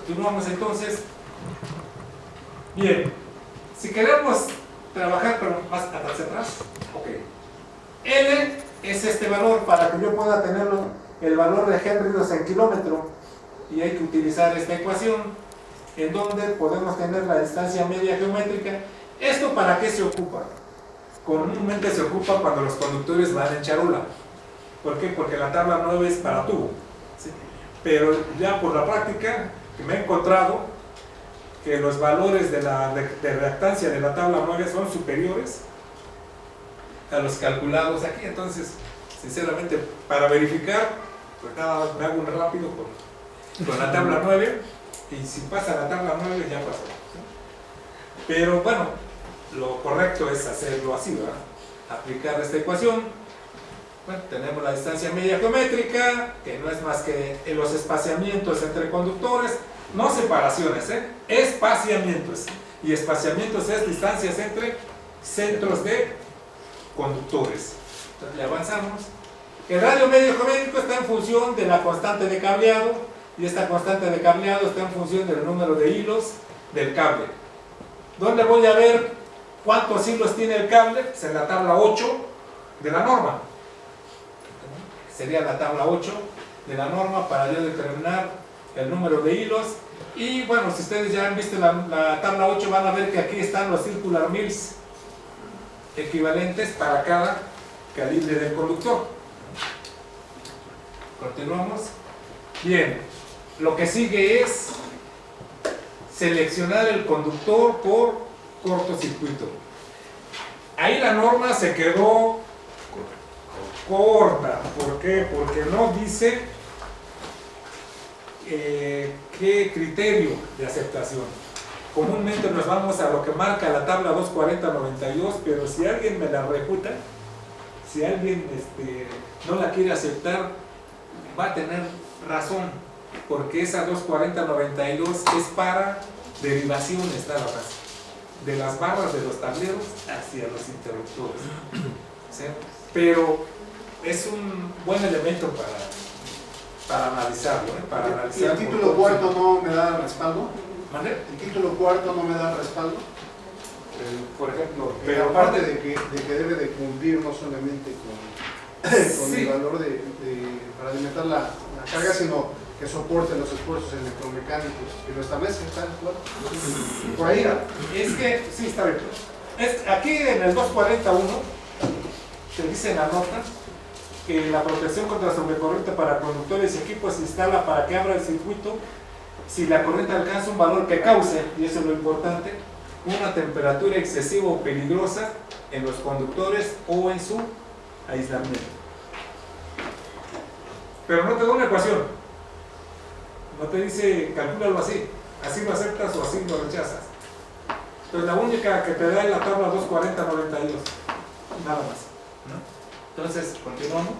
Continuamos entonces. Bien, si queremos trabajar pero más hacia atrás, ok. L es este valor para que yo pueda tenerlo, el valor de Henry en kilómetro, y hay que utilizar esta ecuación en donde podemos tener la distancia media geométrica. ¿Esto para qué se ocupa? Comúnmente se ocupa cuando los conductores van en charola. ¿Por qué? Porque la tabla 9 es para tubo, ¿sí? Pero ya por la práctica que me he encontrado que los valores de reactancia de la tabla 9 son superiores a los calculados aquí. Entonces, sinceramente, para verificar, pues nada más me hago un rápido con la tabla 9, y si pasa la tabla 9 ya pasó, ¿sí? Pero bueno, lo correcto es hacerlo así, ¿verdad? Aplicar esta ecuación. Bueno, tenemos la distancia media geométrica, que no es más que los espaciamientos entre conductores, no separaciones, espaciamientos. Y espaciamientos es distancias entre centros de conductores. Entonces le avanzamos. El radio medio geométrico está en función de la constante de cableado, y esta constante de cableado está en función del número de hilos del cable. ¿Dónde voy a ver cuántos hilos tiene el cable? Pues en la tabla 8 de la norma. Sería la tabla 8 de la norma para yo determinar el número de hilos. Y bueno, si ustedes ya han visto la tabla 8, van a ver que aquí están los circular mills equivalentes para cada calibre del conductor. Continuamos. Bien, lo que sigue es seleccionar el conductor por cortocircuito. Ahí la norma se quedó corta. ¿Por qué? Porque no dice qué criterio de aceptación. Comúnmente nos vamos a lo que marca la tabla 240-92, pero si alguien me la refuta, si alguien no la quiere aceptar, va a tener razón, porque esa 240-92 es para derivaciones nada más, de las barras de los tableros hacia los interruptores, ¿sí? Pero es un buen elemento para analizarlo, para analizar. ¿Y el título cuarto no me da respaldo? ¿Mande? ¿El título cuarto no me da respaldo? Por ejemplo, pero aparte de que debe de cumplir no solamente con sí, el valor para alimentar la carga, sino que soporte los esfuerzos electromecánicos que lo establece, ¿está claro? Por ahí. Es que, sí, está bien. Aquí en el 241 te dice en la nota que la protección contra sobrecorriente para conductores y equipos se instala para que abra el circuito si la corriente alcanza un valor que cause, y eso es lo importante, una temperatura excesiva o peligrosa en los conductores o en su aislamiento. Pero no te da una ecuación, no te dice calcúlalo así lo aceptas o así lo rechazas. Entonces la única que te da es la tabla 240-92, nada más, ¿no? Entonces, continuamos.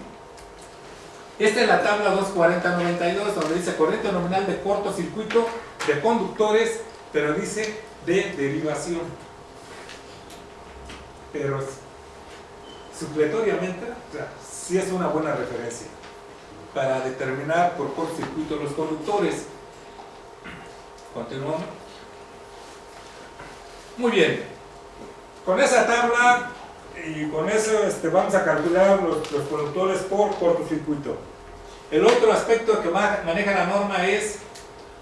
Esta es la tabla 240-92, donde dice corriente nominal de cortocircuito de conductores, pero dice de derivación. Pero supletoriamente, o sea, sí es una buena referencia para determinar por cortocircuito los conductores. Continuamos. Muy bien. Con esa tabla y con eso vamos a calcular los conductores por cortocircuito. El otro aspecto que maneja la norma es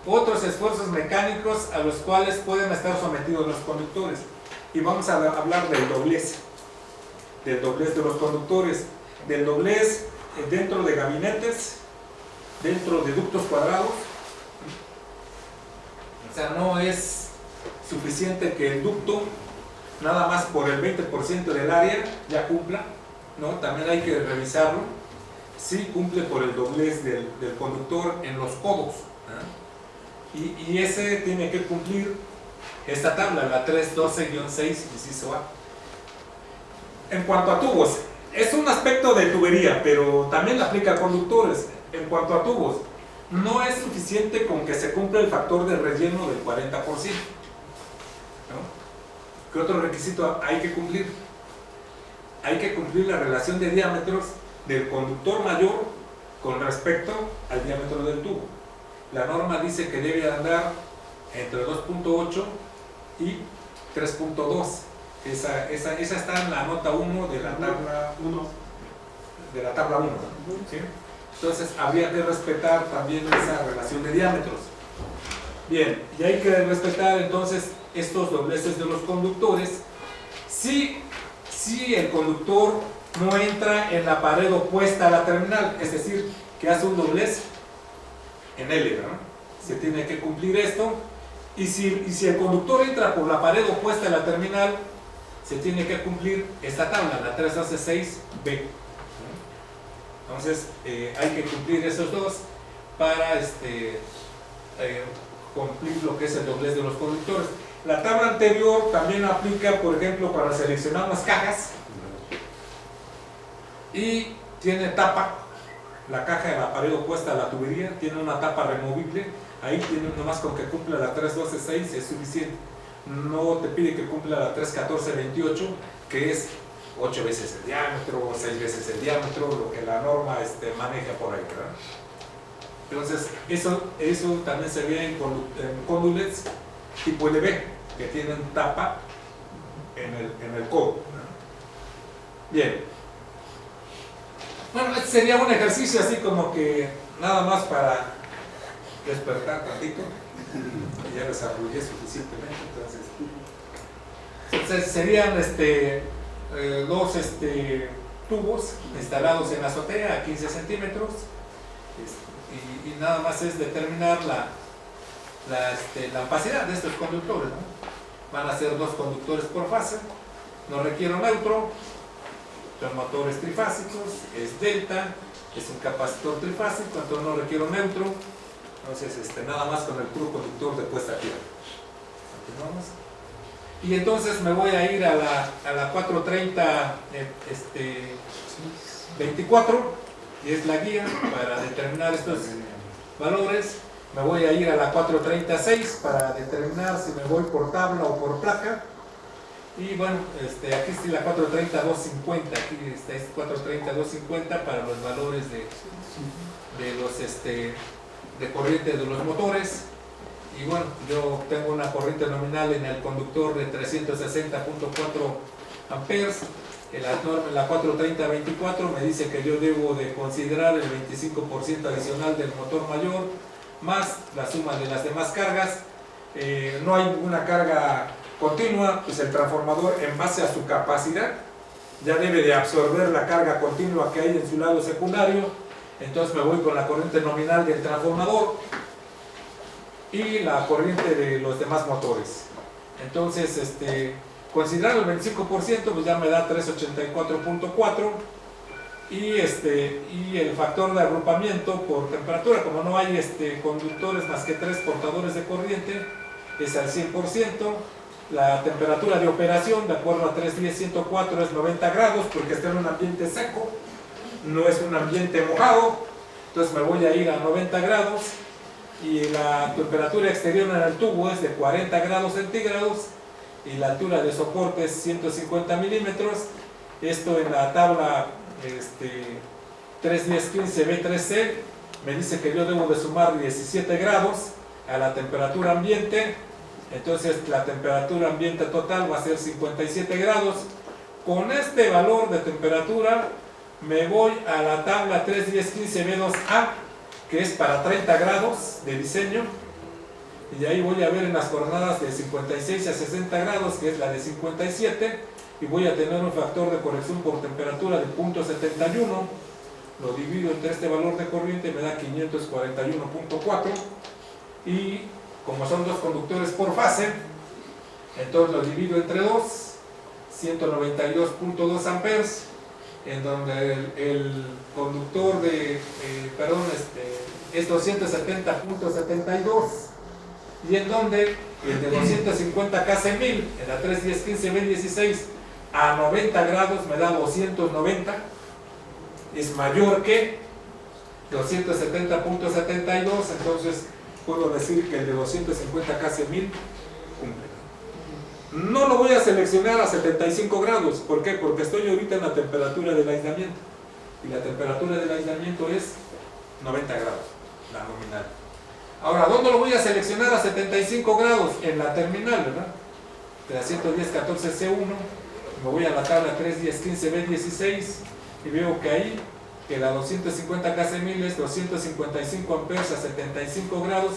otros esfuerzos mecánicos a los cuales pueden estar sometidos los conductores. Y vamos a hablar del doblez de los conductores, del doblez dentro de gabinetes, dentro de ductos cuadrados. O sea, no es suficiente que el ducto nada más por el 20% del área ya cumpla, ¿no? También hay que revisarlo si cumple por el doblez del conductor en los codos, ¿eh? Y ese tiene que cumplir esta tabla, la 312-6, inciso A. En cuanto a tubos, es un aspecto de tubería, pero también aplica a conductores. En cuanto a tubos, no es suficiente con que se cumpla el factor de relleno del 40%, ¿no? ¿Qué otro requisito hay que cumplir? Hay que cumplir la relación de diámetros del conductor mayor con respecto al diámetro del tubo. la norma dice que debe andar entre 2.8 y 3.2. Esa está en la nota 1 de la tabla 1. De la tabla 1. ¿Sí? Entonces habría que respetar también esa relación de diámetros. Bien, y hay que respetar entonces estos dobleces de los conductores. Si el conductor no entra en la pared opuesta a la terminal, es decir, que hace un doblez en L, ¿verdad? Se tiene que cumplir esto. Y si el conductor entra por la pared opuesta a la terminal, se tiene que cumplir esta tabla, la 316B. Entonces, hay que cumplir esos dos para cumplir lo que es el doblez de los conductores. La tabla anterior también aplica, por ejemplo, para seleccionar las cajas y tiene tapa. La caja de la pared opuesta a la tubería tiene una tapa removible. Ahí tiene nomás con que cumpla la 312.6 es suficiente. No te pide que cumpla la 314.28, que es 8 veces el diámetro, 6 veces el diámetro, lo que la norma maneja por ahí, ¿verdad? Entonces, eso también se ve en conducts tipo LB, que tienen tapa en el codo. Bien. Bueno, este sería un ejercicio así como que nada más para despertar tantito. Ya desarrollé suficientemente, entonces serían dos tubos instalados en la azotea a 15 centímetros y nada más es determinar la opacidad de estos conductores, ¿no? Van a ser 2 conductores por fase, no requiero neutro, son motores trifásicos, es delta, es un capacitor trifásico, entonces no requiero neutro. Entonces, nada más con el puro conductor de puesta a tierra. Continuamos. Y entonces me voy a ir a la 430 24, y es la guía para determinar estos valores. Me voy a ir a la 436 para determinar si me voy por tabla o por placa. Y bueno, aquí está la 430-250, aquí está 430-250 para los valores de los de corriente de los motores. Y bueno, yo tengo una corriente nominal en el conductor de 360.4 amperes. La 430-24 me dice que yo debo de considerar el 25% adicional del motor mayor más la suma de las demás cargas. No hay ninguna carga continua, pues el transformador en base a su capacidad ya debe de absorber la carga continua que hay en su lado secundario. Entonces me voy con la corriente nominal del transformador y la corriente de los demás motores. Entonces, considerando el 25%, pues ya me da 384.4 y el factor de agrupamiento por temperatura, como no hay conductores más que 3 portadores de corriente, es al 100%. La temperatura de operación, de acuerdo a 310.104, es 90 grados porque está en un ambiente seco, no es un ambiente mojado. Entonces me voy a ir a 90 grados y la temperatura exterior en el tubo es de 40 grados centígrados y la altura de soporte es 150 milímetros. Esto en la tabla 31015B3C me dice que yo debo de sumar 17 grados a la temperatura ambiente. Entonces la temperatura ambiente total va a ser 57 grados. Con este valor de temperatura me voy a la tabla 31015B2A, que es para 30 grados de diseño, y ahí voy a ver en las coordenadas de 56 a 60 grados, que es la de 57, y voy a tener un factor de corrección por temperatura de 0.71. Lo divido entre este valor de corriente y me da 541.4, y como son 2 conductores por fase, entonces lo divido entre 2, 192.2 amperes, en donde el conductor es 270.72, y en donde el de 250 kC1000 en la 31015B16 a 90 grados me da 290, es mayor que 270.72, entonces puedo decir que el de 250 kC1000 cumple. No lo voy a seleccionar a 75 grados, ¿por qué? Porque estoy ahorita en la temperatura del aislamiento, y la temperatura del aislamiento es 90 grados, la nominal. Ahora, ¿dónde lo voy a seleccionar a 75 grados? En la terminal, ¿verdad? De la 110.14C1, me voy a la tabla 3.10.15.B16 y veo que ahí, que la 250 kC1000 es 255 amperes a 75 grados.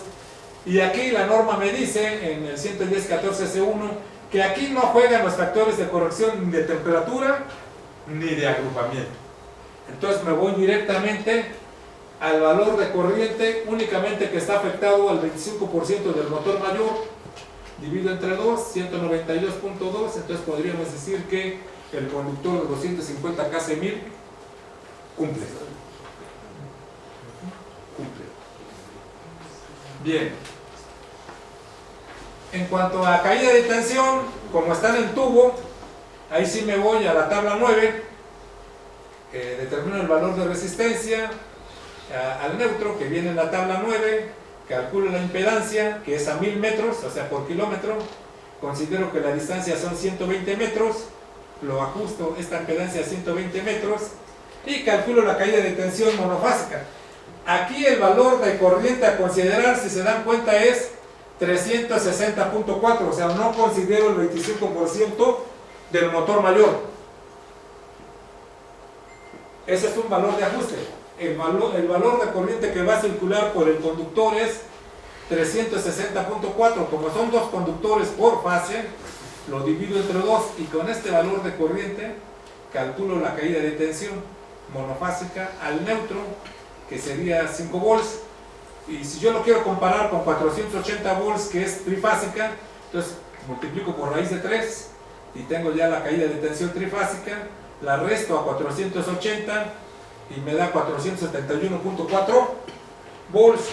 Y aquí la norma me dice, en el 110.14C1, que aquí no juegan los factores de corrección ni de temperatura ni de agrupamiento. Entonces me voy directamente al valor de corriente únicamente que está afectado al 25% del motor mayor, dividido entre 2, 192.2, entonces podríamos decir que el conductor de 250 kC1000 cumple. Bien. En cuanto a caída de tensión, como está en el tubo, ahí sí me voy a la tabla 9, determino el valor de resistencia al neutro, que viene en la tabla 9, calculo la impedancia, que es a 1000 metros, o sea por kilómetro, considero que la distancia son 120 metros, lo ajusto esta impedancia a 120 metros, y calculo la caída de tensión monofásica. Aquí el valor de corriente a considerar, si se dan cuenta, es 360.4, o sea, no considero el 25% del motor mayor. Ese es un valor de ajuste. El valor de corriente que va a circular por el conductor es 360.4. Como son dos conductores por fase, lo divido entre 2 y con este valor de corriente calculo la caída de tensión monofásica al neutro, que sería 5 volts. Y si yo lo quiero comparar con 480 volts, que es trifásica, entonces multiplico por raíz de 3 y tengo ya la caída de tensión trifásica, la resto a 480 y me da 471.4 volts.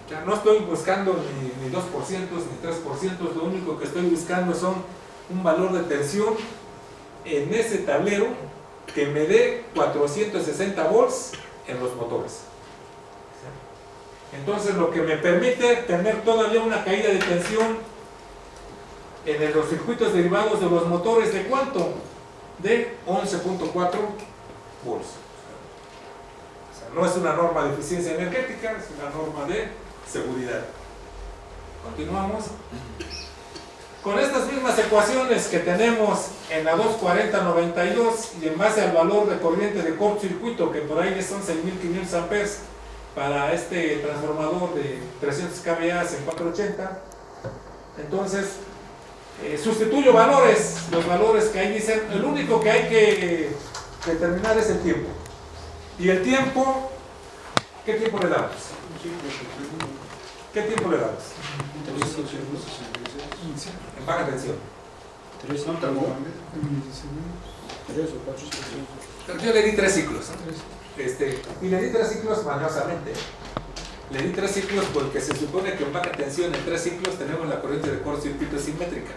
Ya no estoy buscando ni 2% ni 3%, lo único que estoy buscando son un valor de tensión en ese tablero que me dé 460 volts en los motores. Entonces lo que me permite tener todavía una caída de tensión en los circuitos derivados de los motores, ¿de cuánto? De 11.4 volts. O sea, no es una norma de eficiencia energética, es una norma de seguridad. Continuamos. Con estas mismas ecuaciones que tenemos en la 24092 y en base al valor de corriente de cortocircuito, que por ahí son 6.500 amperes para este transformador de 300 kVA en 480, entonces sustituyo valores, los valores que ahí dicen. El único que hay que determinar es el tiempo. Y el tiempo, ¿qué tiempo le damos? ¿Qué tiempo le damos? En baja tensión. 3 o 4 Yo le di 3 ciclos. Y le di 3 ciclos mañosamente. Le di 3 ciclos porque se supone que en baja tensión en 3 ciclos tenemos la corriente de cortocircuito simétrica.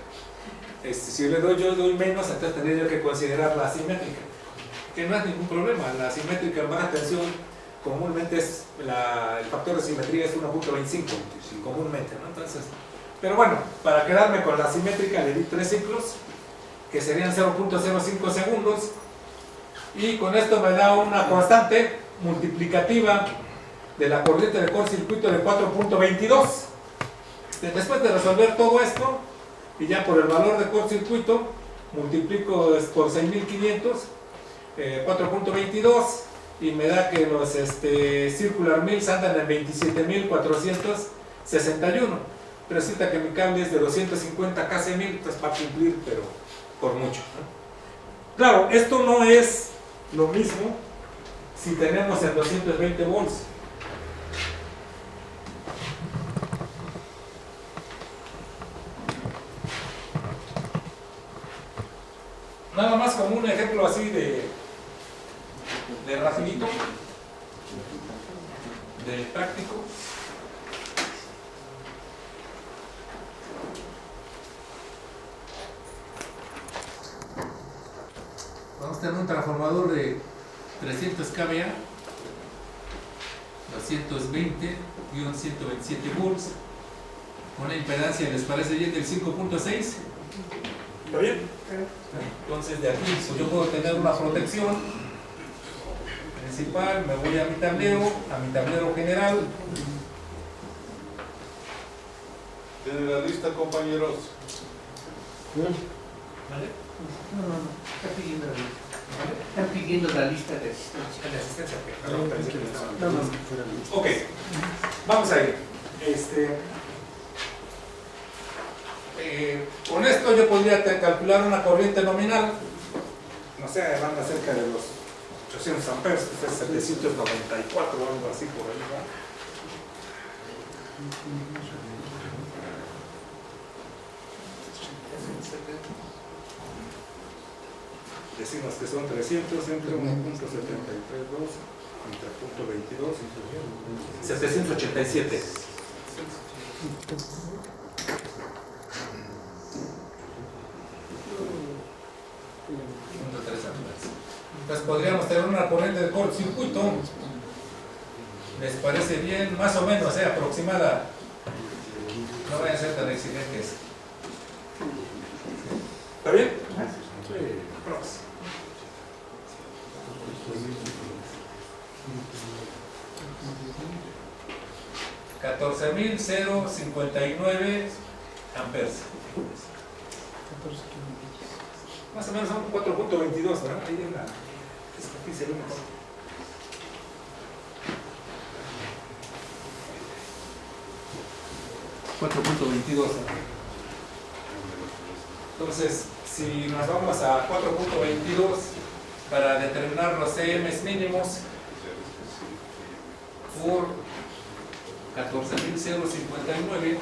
Si yo le doy menos, entonces tendría yo que considerar la asimétrica, que no es ningún problema. La asimétrica en baja tensión comúnmente es el factor de simetría es 1.25 comúnmente, ¿no? Entonces, pero bueno, para quedarme con la asimétrica le di 3 ciclos que serían 0.05 segundos, y con esto me da una constante multiplicativa de la corriente de cortocircuito de 4.22. Después de resolver todo esto, y ya por el valor de cortocircuito, multiplico por 6.500, 4.22, y me da que los circular mills andan en 27.461. Resulta que mi cable es de 250 kC1000, entonces va a cumplir, pero por mucho, ¿no? Claro, esto no es lo mismo si tenemos en 220 volts. Nada más como un ejemplo así de rapidito, de práctico. Vamos a tener un transformador de 300 kVA, 220-127 volts, con una impedancia, ¿les parece bien?, del 5.6. ¿Está bien? Entonces de aquí pues yo puedo tener una protección principal, me voy a mi tablero general, ¿Tienen la lista, compañeros? ¿Vale? No. Están pidiendo la lista de asistencia. ¿De asistencia? Perdón, pensé que estaban. Ok, vamos a ir. Con esto yo podría calcular una corriente nominal, no sé, van a cerca de los 800 amperes, que es 794 o algo así por ahí, ¿verdad? Decimos que son 300 entre 1.73.2 entre 0.22, 787. Pues podríamos tener una corriente de cortocircuito. ¿Les parece bien? Más o menos, aproximada. No vayan a ser tan exigentes. ¿Está bien? Sí. Prox. $14,059 amperes. Más o menos son 4.22, ¿verdad? Ahí en la... Aquí se ve mejor. $4.22. Entonces, si nos vamos a 4.22 para determinar los CMs mínimos por 14,059,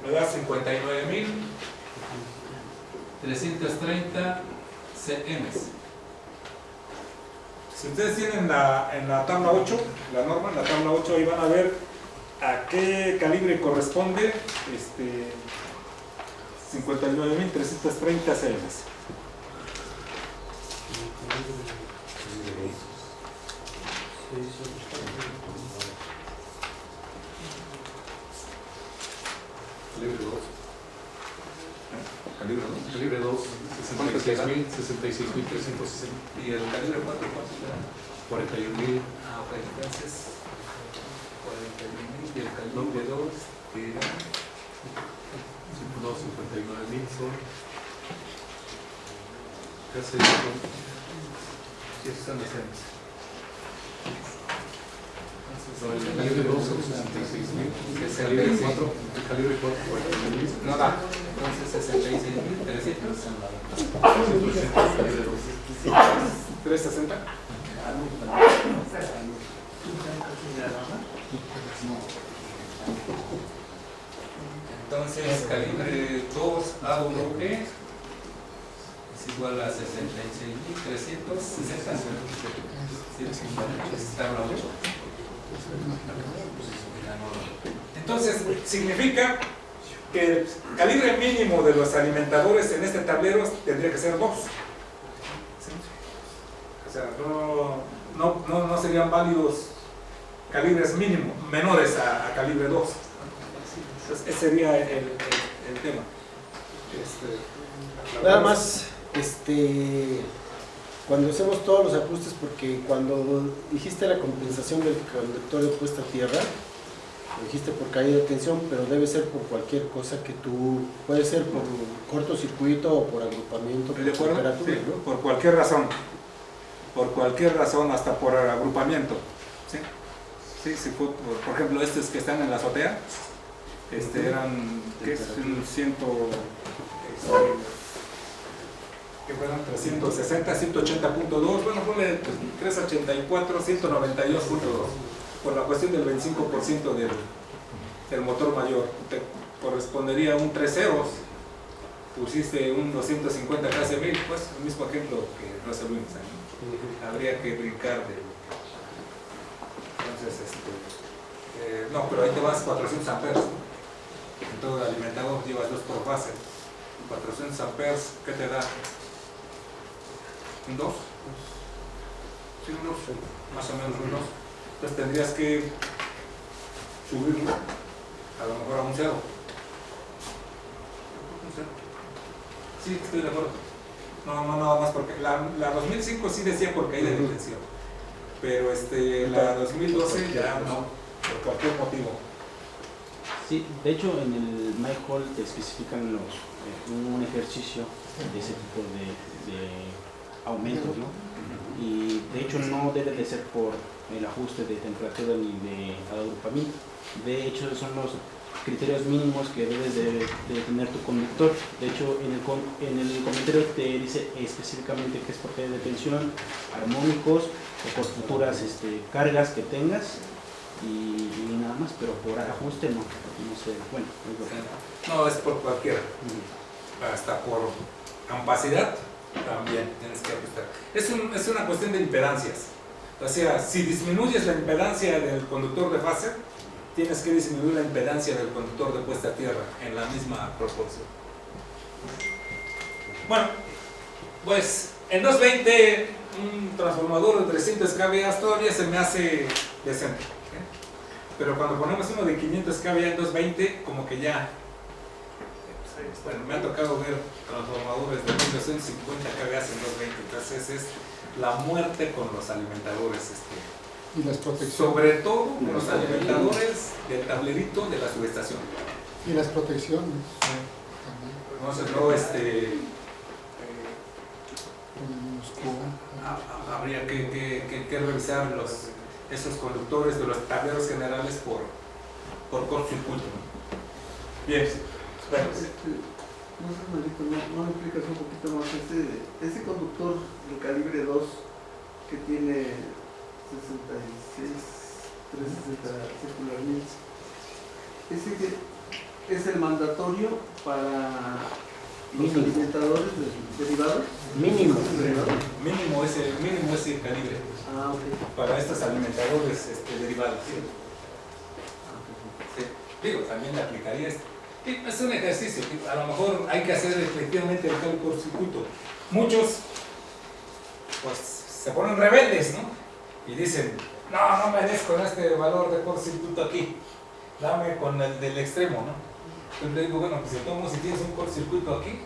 me da 59,330 CMs. Si ustedes tienen en la tabla 8, la norma, en la tabla 8, ahí van a ver a qué calibre corresponde 59,330 CMs. Calibre 2. Calibre 2. Calibre 2. 66,360. ¿Y el calibre 4 cuánto era? 41,000. Ah, ok, entonces 41,000 y el calibre 2 era... No, 59,000 son. Casi son. Sí, esos son los CMs. No, el calibre 2 son 66,000. El Calibre 4. El calibre 4, 41,000. No da. Entonces 66,300. 360. Entonces calibre 2 A1G es igual a 66,360. Tabla 8. Entonces significa que el calibre mínimo de los alimentadores en este tablero tendría que ser 2. ¿Sí? O sea, no serían válidos calibres mínimos, menores a calibre 2. Entonces, ese sería el tema. Nada más, cuando hacemos todos los ajustes, porque cuando dijiste la compensación del conductor de puesta a tierra, lo dijiste por caída de tensión, pero debe ser por cualquier cosa que tú, puede ser por cortocircuito o por agrupamiento, por ¿De acuerdo? temperatura, Sí, ¿no? por cualquier razón, hasta por agrupamiento. ¿Sí? Sí, por ejemplo, estos que están en la azotea, eran, ¿qué es? Un 100, que fueron 360, 180.2, bueno, ponle 384, 192.2, por la cuestión del 25% del motor mayor. Te correspondería un 3 ceros, pusiste un 250 KC1000, pues el mismo ejemplo que resolvimos ahí. Habría que brincar de... Entonces, no, pero ahí te vas 400 amperes. En todo el alimentador llevas 2 por fase. 400 amperes, ¿qué te da? ¿Un 2? Sí, un 2. Más o menos un 2. Entonces tendrías que subirlo a lo mejor a un 0. Un 0. Sí, estoy de acuerdo. No, nada más porque la 2005 sí decía por caída de tensión, pero la 2012 ya no, por cualquier motivo. Sí, de hecho en el MyHall te especifican un ejercicio de ese tipo de aumentos, ¿no? Y de hecho no debe de ser por el ajuste de temperatura ni de agrupamiento. De hecho son los criterios mínimos que debes de tener tu conductor. De hecho en el comentario te dice específicamente que es por caída de tensión, armónicos o por futuras cargas que tengas y nada más, pero por ajuste no sé, bueno, es lo que... No, es por cualquiera, hasta por capacidad también tienes que ajustar. Es una cuestión de impedancias. O sea, si disminuyes la impedancia del conductor de fase, tienes que disminuir la impedancia del conductor de puesta a tierra en la misma proporción. Bueno, pues en 220 un transformador de 300 kVA todavía se me hace decente, ¿eh? Pero cuando ponemos uno de 500 kVA en 220, como que ya, bueno, me ha tocado ver transformadores de 1250 kVA en 220, entonces es la muerte con los alimentadores. Y las protecciones. Sobre todo con los alimentadores del tablerito de la subestación. Y las protecciones. Entonces, no, habría que revisar esos conductores de los tableros generales por cortocircuito. Bien, bueno. No sé, Marito, no me explicas un poquito más. Ese conductor de calibre 2 que tiene 66, 360 circular mil, ese que es el mandatorio para los alimentadores derivados. Mínimo. Mínimo es el calibre Ah, ok. para estos alimentadores derivados. Sí. Digo, también le aplicaría esto. Sí, es un ejercicio, a lo mejor hay que hacer efectivamente el cálculo por circuito. Muchos pues se ponen rebeldes, ¿no? Y dicen, no merezco este valor de cortocircuito aquí, dame con el del extremo, ¿no? Entonces le digo, bueno, pues si tienes un cortocircuito aquí,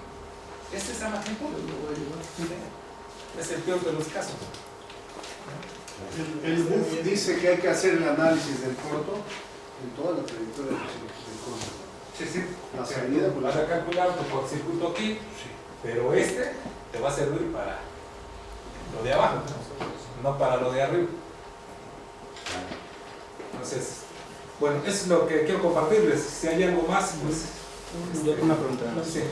este es magnitud, es el peor de los casos. El BUF dice que hay que hacer el análisis del corto en toda la trayectoria del corto. Sí. La salida, pues, vas a calcular tu cortocircuito aquí, pero te va a servir para lo de abajo, no para lo de arriba. Entonces, bueno, eso es lo que quiero compartirles. Si hay algo más, pues... Yo tengo una pregunta. Sí.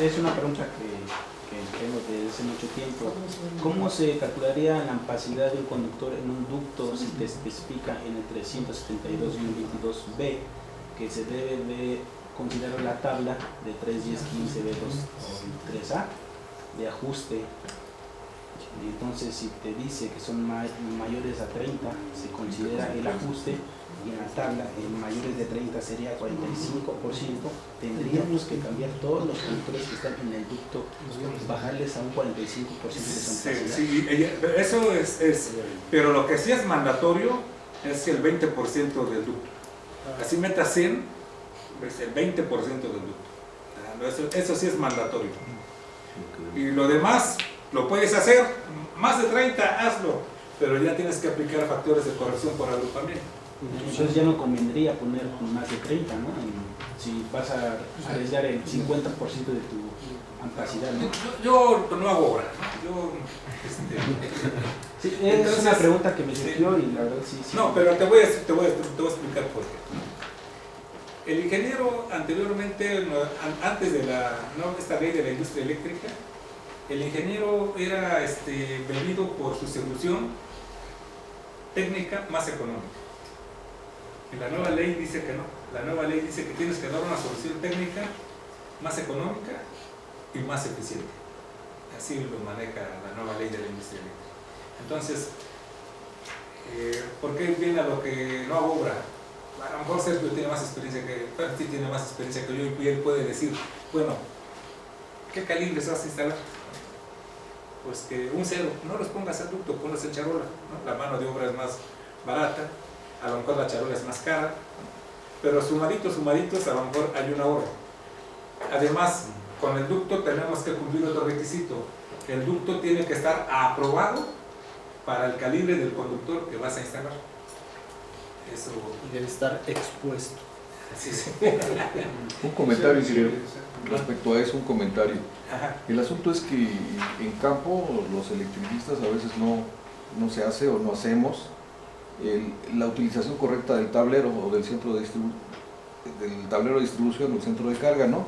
Es una pregunta que tengo desde hace mucho tiempo. ¿Cómo se calcularía la ampacidad de un conductor en un ducto si te especifica en el 372-22B que se debe de considerar la tabla de 31015 B2 o 3A de ajuste? Entonces, si te dice que son mayores a 30, se considera el ajuste, y en la tabla en mayores de 30 sería 45%, tendríamos que cambiar todos los conductores que están en el ducto, bajarles a un 45% de su ampacidad. Sí, eso es, pero lo que sí es mandatorio es el 20% del ducto. Así metas 100, pues el 20% del ducto. Eso sí es mandatorio. Y lo demás lo puedes hacer, más de 30 hazlo, pero ya tienes que aplicar factores de corrección por agrupamiento. Entonces ya no convendría poner más de 30, ¿no? Si vas a arriesgar el 50% de tu ampacidad, ¿no? Yo no hago obra, ¿no? Sí, es entonces, una pregunta que me surgió y la verdad sí. No, pero te voy a explicar por qué. El ingeniero anteriormente, antes de esta ley de la industria eléctrica, el ingeniero era medido por su solución técnica más económica. Y la nueva ley dice que no. La nueva ley dice que tienes que dar una solución técnica más económica y más eficiente. Así lo maneja la nueva ley de la industria eléctrica. Entonces, ¿por qué viene a lo que no hago obra? A lo mejor Sergio tiene más experiencia que yo y él puede decir, bueno, ¿qué calibres vas a instalar? Pues que un 0, no los pongas al ducto, ponlos en charola, ¿no? La mano de obra es más barata, a lo mejor la charola es más cara, pero sumaditos, a lo mejor hay un ahorro. Además, con el ducto tenemos que cumplir otro requisito. El ducto tiene que estar aprobado para el calibre del conductor que vas a instalar. Eso, Y debe estar expuesto. sí, sí. Un comentario, Sí, ingeniero, sí. respecto a eso, un comentario. Ajá. El asunto es que en campo los electricistas a veces no se hace o no hacemos la utilización correcta del tablero o del centro de del tablero de distribución o el centro de carga, ¿no?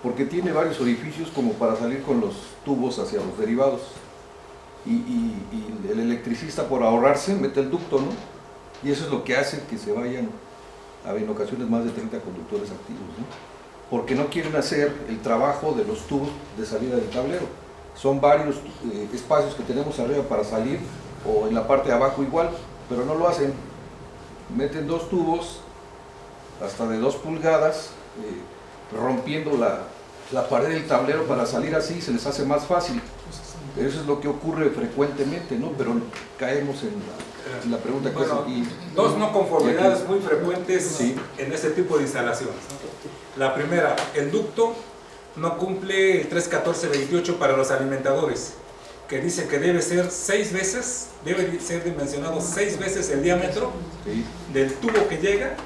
Porque tiene varios orificios como para salir con los tubos hacia los derivados. Y el electricista, por ahorrarse, mete el ducto, ¿no? Y eso es lo que hace que se vayan en ocasiones más de 30 conductores activos, ¿no? Porque no quieren hacer el trabajo de los tubos de salida del tablero. Son varios espacios que tenemos arriba para salir, o en la parte de abajo igual, pero no lo hacen. Meten dos tubos hasta de 2 pulgadas, rompiendo la pared del tablero para salir así, se les hace más fácil. Eso es lo que ocurre frecuentemente, ¿no? Pero caemos en la pregunta que Bueno, es aquí. dos no conformidades muy frecuentes Sí. en este tipo de instalaciones. La primera, el ducto no cumple el 31428 para los alimentadores, que dice que debe ser 6 veces, debe ser dimensionado 6 veces el diámetro Sí. del tubo que llega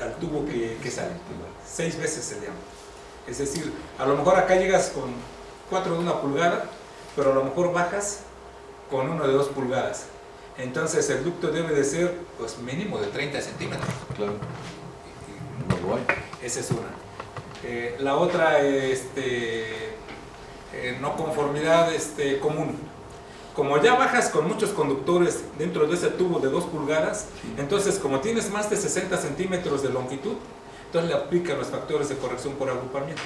al tubo que sale. 6 veces el diámetro. Es decir, a lo mejor acá llegas con 4 de 1 pulgada, pero a lo mejor bajas con 1 de 2 pulgadas. Entonces el ducto debe de ser pues mínimo de 30 centímetros. Claro, Y- no lo hay. Esa es una. La otra, no conformidad común. Como ya bajas con muchos conductores dentro de ese tubo de 2 pulgadas, entonces como tienes más de 60 centímetros de longitud, entonces le aplican los factores de corrección por agrupamiento,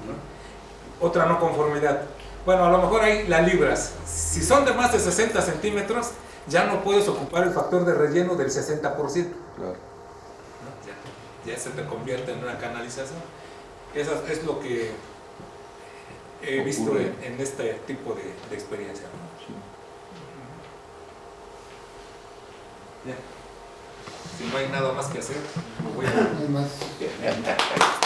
¿no? Otra no conformidad. Bueno, a lo mejor hay las libras. Si son de más de 60 centímetros, ya no puedes ocupar el factor de relleno del 60%. Claro. ¿No? Ya se te convierte en una canalización. Eso es lo que he visto Ocurre. en este tipo de experiencia, ¿no? Sí. Ya. Si no hay nada más que hacer, me voy a... Hay más.